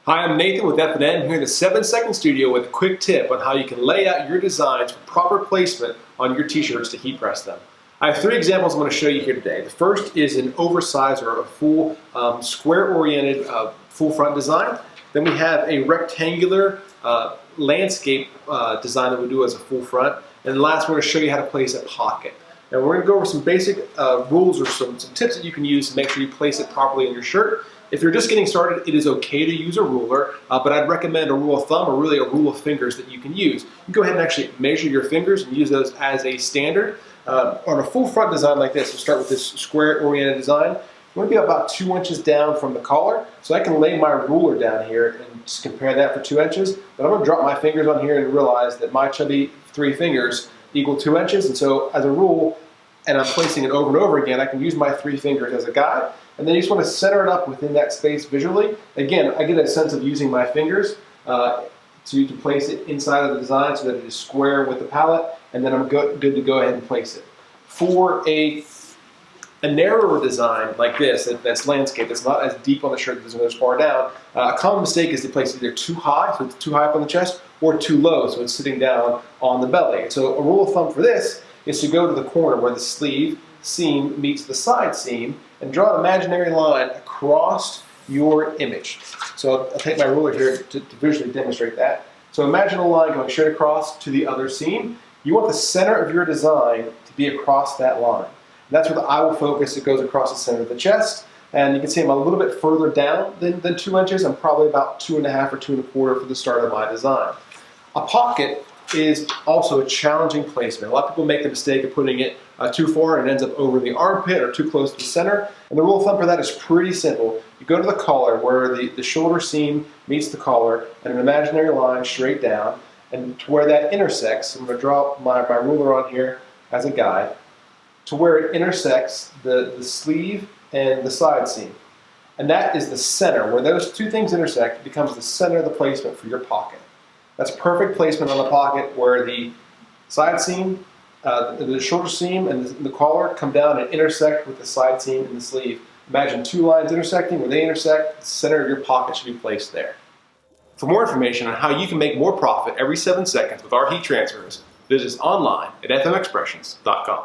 Hi, I'm Nathan with F&N here in the 7-Second Studio with a quick tip on how you can lay out your designs for proper placement on your t-shirts to heat press them. I have 3 examples I'm going to show you here today. The first is an oversized or a full square-oriented full front design. Then we have a rectangular landscape design that we do as a full front. And last, we're going to show you how to place a pocket. And we're going to go over some basic rules or some tips that you can use to make sure you place it properly in your shirt. If you're just getting started, it is okay to use a ruler, but I'd recommend a rule of thumb or really a rule of fingers that you can use. You can go ahead and actually measure your fingers and use those as a standard. On a full front design like this, we'll start with this square-oriented design. You want to be about 2 inches down from the collar, so I can lay my ruler down here and just compare that for 2 inches. But I'm going to drop my fingers on here and realize that my chubby 3 fingers equal 2 inches, and so as a rule, and I'm placing it over and over again, I can use my 3 fingers as a guide. And then you just want to center it up within that space visually. Again, I get a sense of using my fingers to place it inside of the design so that it is square with the palette, and then I'm good to go ahead and place it. For a narrower design like this, that's landscape, that's not as deep on the shirt, that doesn't go as far down, a common mistake is to place it either too high, so it's too high up on the chest, or too low, so it's sitting down on the belly. So a rule of thumb for this is to go to the corner where the sleeve seam meets the side seam and draw an imaginary line across your image. So I'll take my ruler here to visually demonstrate that. So imagine a line going straight across to the other seam. You want the center of your design to be across that line. And that's where the eye will focus. It goes across the center of the chest. And you can see I'm a little bit further down than 2 inches. I'm probably about 2.5 or 2.25 for the start of my design. A pocket is also a challenging placement. A lot of people make the mistake of putting it too far and it ends up over the armpit or too close to the center. And the rule of thumb for that is pretty simple. You go to the collar where the shoulder seam meets the collar and an imaginary line straight down, and to where that intersects, I'm going to draw my ruler on here as a guide, to where it intersects the sleeve and the side seam. And that is the center. Where those two things intersect, it becomes the center of the placement for your pocket. That's perfect placement on the pocket where the side seam, the shoulder seam and the collar come down and intersect with the side seam and the sleeve. Imagine 2 lines intersecting. Where they intersect, the center of your pocket should be placed there. For more information on how you can make more profit every 7 seconds with our heat transfers, visit us online at fmexpressions.com.